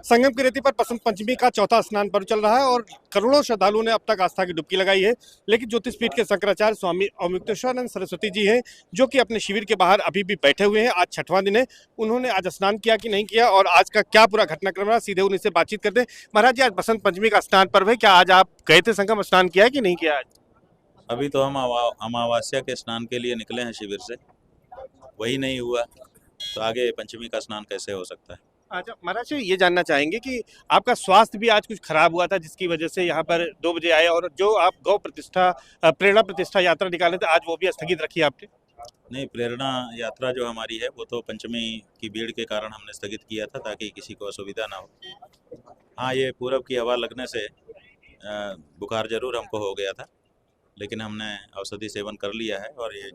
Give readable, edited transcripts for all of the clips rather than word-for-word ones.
संगम की रेती पर बसंत पंचमी का चौथा स्नान पर्व चल रहा है और करोड़ों श्रद्धालुओं ने अब तक आस्था की डुबकी लगाई है। लेकिन ज्योतिषपीठ के शंकराचार्य स्वामी अमृतेश्वरानंद सरस्वती जी हैं, जो कि अपने शिविर के बाहर अभी भी बैठे हुए हैं। आज छठवां दिन है। उन्होंने आज स्नान किया कि नहीं किया और आज का क्या पूरा घटनाक्रम रहा, सीधे उन्हीं से बातचीत करते हैं। महाराज जी, आज बसंत पंचमी का स्नान पर्व है, क्या आज आप गए थे संगम, स्नान किया है कि नहीं किया आज? अभी तो हम अमावस्या के स्नान के लिए निकले हैं शिविर से, वही नहीं हुआ तो आगे पंचमी का स्नान कैसे हो सकता है। अच्छा महाराज जी, ये जानना चाहेंगे कि आपका स्वास्थ्य भी आज कुछ खराब हुआ था, जिसकी वजह से यहाँ पर 2 बजे आए और जो आप गौ प्रतिष्ठा प्रेरणा प्रतिष्ठा यात्रा निकाले थे, आज वो भी स्थगित रखी आपने। नहीं, प्रेरणा यात्रा जो हमारी है वो तो पंचमी की भीड़ के कारण हमने स्थगित किया था ताकि किसी को असुविधा ना हो। हाँ, ये पूरब की हवा लगने से बुखार जरूर हमको हो गया था, लेकिन हमने औषधि सेवन कर लिया है और ये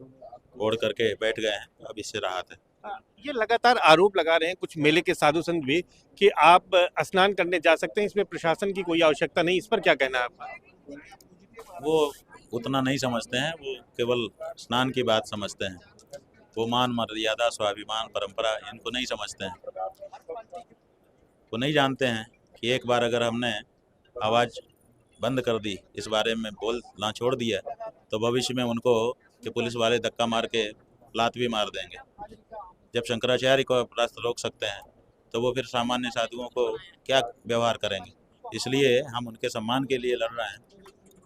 ओढ़ करके बैठ गए हैं, अब इससे राहत है। ये लगातार आरोप लगा रहे हैं कुछ मेले के साधु संत भी कि आप स्नान करने जा सकते हैं, इसमें प्रशासन की कोई आवश्यकता नहीं, इस पर क्या कहना है आपका? वो उतना नहीं समझते हैं, वो केवल स्नान की बात समझते हैं। वो मान मर्यादा स्वाभिमान परंपरा इनको नहीं समझते हैं। वो नहीं जानते हैं कि एक बार अगर हमने आवाज़ बंद कर दी, इस बारे में बोलना छोड़ दिया, तो भविष्य में उनको कि पुलिस वाले धक्का मार के लात भी मार देंगे। जब शंकराचार्य को रास्ता रोक सकते हैं तो वो फिर सामान्य साधुओं को क्या व्यवहार करेंगे। इसलिए हम उनके सम्मान के लिए लड़ रहे हैं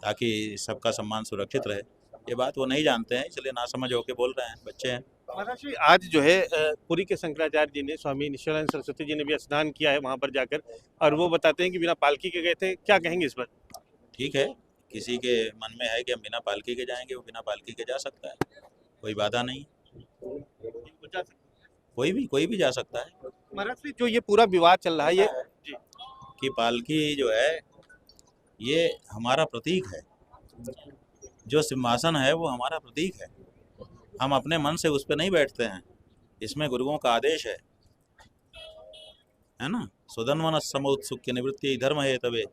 ताकि सबका सम्मान सुरक्षित रहे। ये बात वो नहीं जानते हैं, इसलिए नासमझ होके बोल रहे हैं, बच्चे हैं। महाराज जी, आज जो है पुरी के शंकराचार्य जी ने, स्वामी निश्चलानंद सरस्वती जी ने भी स्नान किया है वहां पर जाकर, और वो बताते हैं कि बिना पालकी के गए थे। क्या कहेंगे इस पर? ठीक है, किसी के मन में है कि हम बिना पालकी के जाएंगे, वो बिना पालकी के जा सकता है, कोई बाधा नहीं। कोई भी जा सकता है। महाराज जी, जो ये पूरा विवाद चल रहा है ये जी, कि पालकी जो है ये हमारा प्रतीक है, जो सिंहासन है वो हमारा प्रतीक है। हम अपने मन से उस पर नहीं बैठते हैं, इसमें गुरुओं का आदेश है ना। सुधन्वन समोत्सुक्य निवृत्ति धर्म है तवे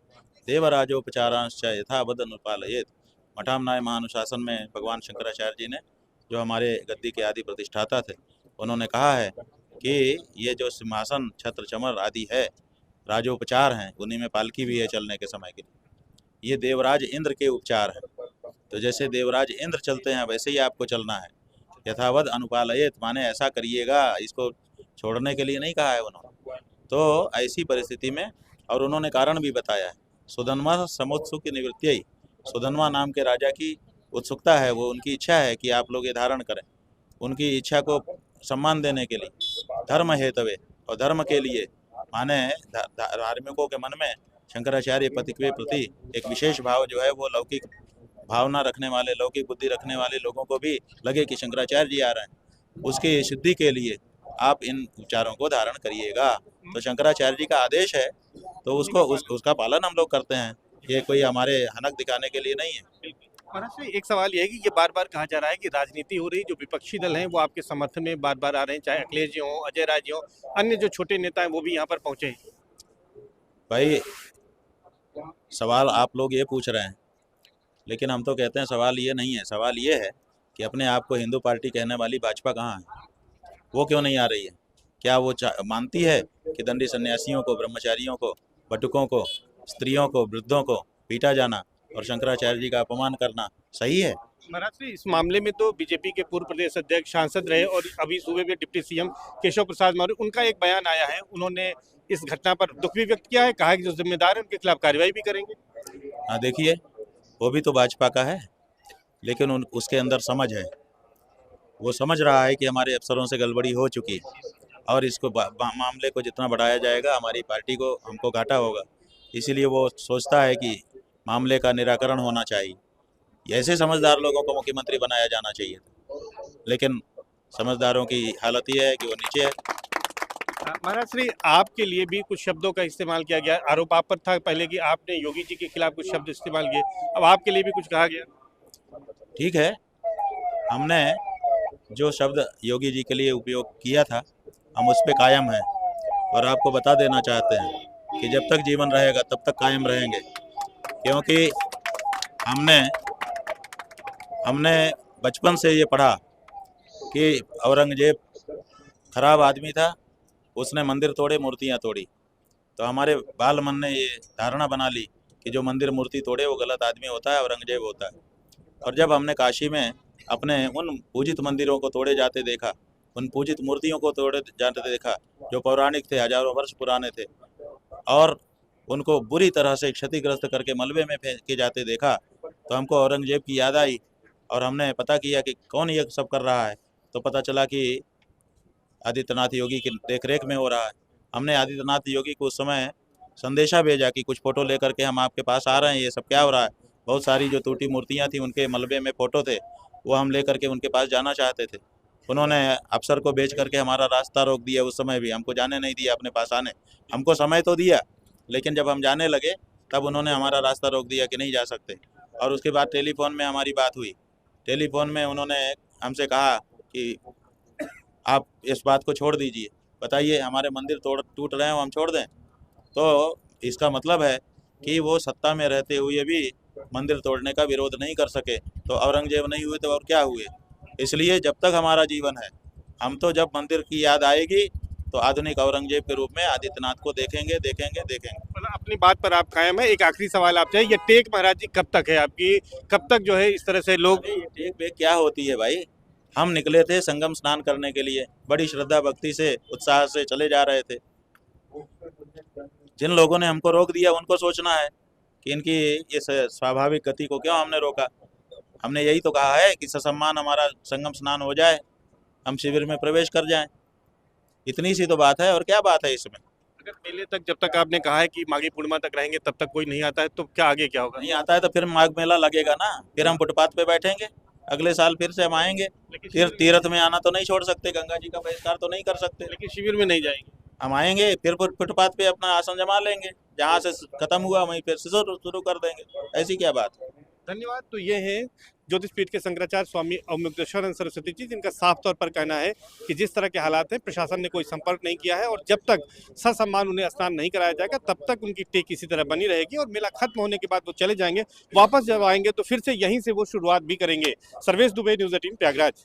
देवराजोपचारांश्च यथावद अनुपालयेत। मठामनाय महानुशासन में भगवान शंकराचार्य जी ने, जो हमारे गद्दी के आदि प्रतिष्ठाता थे, उन्होंने कहा है कि ये जो सिंहासन छत्र चमर आदि है, राजोपचार हैं, उन्हीं में पालकी भी है चलने के समय के लिए। ये देवराज इंद्र के उपचार है, तो जैसे देवराज इंद्र चलते हैं वैसे ही आपको चलना है। यथावद अनुपालयेत माने ऐसा करिएगा, इसको छोड़ने के लिए नहीं कहा है उन्होंने। तो ऐसी परिस्थिति में, और उन्होंने कारण भी बताया है, सुधन्वा समोत्सुक निवृत्ति, सुधन्वा नाम के राजा की उत्सुकता है, वो उनकी इच्छा है कि आप लोग ये धारण करें। उनकी इच्छा को सम्मान देने के लिए धर्म हेतवे, और धर्म के लिए माने धार्मिकों के मन में शंकराचार्य पति के प्रति एक विशेष भाव जो है, वो लौकिक भावना रखने वाले, लौकिक बुद्धि रखने वाले लोगों को भी लगे कि शंकराचार्य जी आ रहे हैं, उसकी सिद्धि के लिए आप इन उपचारों को धारण करिएगा। तो शंकराचार्य जी का आदेश है, तो उसका पालन हम लोग करते हैं। ये कोई हमारे हनक दिखाने के लिए नहीं है। महाराज जी, एक सवाल ये है कि ये बार बार कहा जा रहा है कि राजनीति हो रही, जो विपक्षी दल हैं वो आपके समर्थन में बार बार आ रहे हैं, चाहे अखिलेश जी हों, अजय राय जी हों, अन्य जो छोटे नेता हैं वो भी यहाँ पर पहुंचे हैं। भाई, सवाल आप लोग ये पूछ रहे हैं, लेकिन हम तो कहते हैं सवाल ये नहीं है। सवाल ये है कि अपने आप को हिंदू पार्टी कहने वाली भाजपा कहाँ है, वो क्यों नहीं आ रही है? क्या वो मानती है कि दंडी सन्यासियों को, ब्रह्मचारियों को, बटुकों को, स्त्रियों को, वृद्धों को पीटा जाना और शंकराचार्य जी का अपमान करना सही है? महाराज जी, इस मामले में तो बीजेपी के पूर्व प्रदेश अध्यक्ष, सांसद रहे और अभी सूबे में डिप्टी सीएम केशव प्रसाद मौर्य, उनका एक बयान आया है। उन्होंने इस घटना पर दुख भी व्यक्त किया है, कहा है कि जो जिम्मेदार है उनके खिलाफ कार्रवाई भी करेंगे। हाँ, देखिए, वो भी तो भाजपा का है, लेकिन उसके अंदर समझ है। वो समझ रहा है कि हमारे अफसरों से गड़बड़ी हो चुकी है और इसको मामले को जितना बढ़ाया जाएगा हमारी पार्टी को, हमको घाटा होगा। इसीलिए वो सोचता है कि मामले का निराकरण होना चाहिए। ऐसे समझदार लोगों को मुख्यमंत्री बनाया जाना चाहिए, लेकिन समझदारों की हालत ये है कि वो नीचे है। महाराज श्री, आपके लिए भी कुछ शब्दों का इस्तेमाल किया गया। आरोप आप पर था पहले कि आपने योगी जी के खिलाफ कुछ शब्द इस्तेमाल किए, अब आपके लिए भी कुछ कहा गया। ठीक है, हमने जो शब्द योगी जी के लिए उपयोग किया था, हम उस पर कायम हैं और आपको बता देना चाहते हैं कि जब तक जीवन रहेगा तब तक कायम रहेंगे। क्योंकि हमने बचपन से ये पढ़ा कि औरंगजेब खराब आदमी था, उसने मंदिर तोड़े, मूर्तियाँ तोड़ी, तो हमारे बाल मन ने ये धारणा बना ली कि जो मंदिर मूर्ति तोड़े वो गलत आदमी होता है, औरंगजेब होता है। और जब हमने काशी में अपने उन पूजित मंदिरों को तोड़े जाते देखा, उन पूजित मूर्तियों को तोड़े जाते देखा जो पौराणिक थे, हजारों वर्ष पुराने थे, और उनको बुरी तरह से क्षतिग्रस्त करके मलबे में फेंके जाते देखा, तो हमको औरंगजेब की याद आई और हमने पता किया कि कौन ये सब कर रहा है। तो पता चला कि आदित्यनाथ योगी की देखरेख में हो रहा है। हमने आदित्यनाथ योगी को उस समय संदेशा भेजा कि कुछ फ़ोटो लेकर के हम आपके पास आ रहे हैं, ये सब क्या हो रहा है। बहुत सारी जो टूटी मूर्तियाँ थी उनके मलबे में फ़ोटो थे, वो हम लेकर के उनके पास जाना चाहते थे। उन्होंने अफसर को भेज करके हमारा रास्ता रोक दिया। उस समय भी हमको जाने नहीं दिया अपने पास आने। हमको समय तो दिया, लेकिन जब हम जाने लगे तब उन्होंने हमारा रास्ता रोक दिया कि नहीं जा सकते। और उसके बाद टेलीफोन में हमारी बात हुई। टेलीफोन में उन्होंने हमसे कहा कि आप इस बात को छोड़ दीजिए, बताइए हमारे मंदिर टूट रहे हैं, वो हम छोड़ दें। तो इसका मतलब है कि वो सत्ता में रहते हुए भी मंदिर तोड़ने का विरोध नहीं कर सके। तो औरंगजेब नहीं हुए तो और क्या हुए। इसलिए जब तक हमारा जीवन है, हम तो जब मंदिर की याद आएगी तो आधुनिक औरंगजेब के रूप में आदित्यनाथ को देखेंगे देखेंगे देखेंगे। मतलब अपनी बात पर आप कायम है। एक आखिरी सवाल आपसे, ये टेक महाराज जी कब तक है आपकी, कब तक जो है इस तरह से लोग। अरे ये टेक बेक क्या होती है भाई। हम निकले थे संगम स्नान करने के लिए, बड़ी श्रद्धा भक्ति से उत्साह से चले जा रहे थे। जिन लोगों ने हमको रोक दिया उनको सोचना है कि इनकी इस स्वाभाविक गति को क्यों हमने रोका। हमने यही तो कहा है कि ससम्मान हमारा संगम स्नान हो जाए, हम शिविर में प्रवेश कर जाएं। इतनी सी तो बात है, और क्या बात है इसमें। अगर मेले तक, जब तक आपने कहा है कि माघी पूर्णिमा तक रहेंगे, तब तक कोई नहीं आता है, तो क्या आगे क्या होगा। नहीं आता है तो फिर माघ मेला लगेगा ना, फिर हम फुटपाथ पे बैठेंगे। अगले साल फिर से हम आएंगे। फिर तीर्थ में आना तो नहीं छोड़ सकते, गंगा जी का बहिष्कार तो नहीं कर सकते। लेकिन शिविर में नहीं जाएंगे। हम आएंगे फिर फुटपाथ पे अपना आसन जमा लेंगे, जहाँ से खत्म हुआ वहीं फिर से शुरू कर देंगे। ऐसी क्या बात है। धन्यवाद। तो ये हैं ज्योतिषपीठ के शंकराचार्य स्वामी अवमुक्तेश्वरानंद सरस्वती जी, जिनका साफ तौर पर कहना है कि जिस तरह के हालात हैं, प्रशासन ने कोई संपर्क नहीं किया है और जब तक ससम्मान उन्हें स्नान नहीं कराया जाएगा तब तक उनकी टेक इसी तरह बनी रहेगी और मेला खत्म होने के बाद वो चले जाएंगे। वापस जब आएंगे तो फिर से यहीं से वो शुरुआत भी करेंगे। सर्वेश दुबे, न्यूज़ 18 प्रयागराज।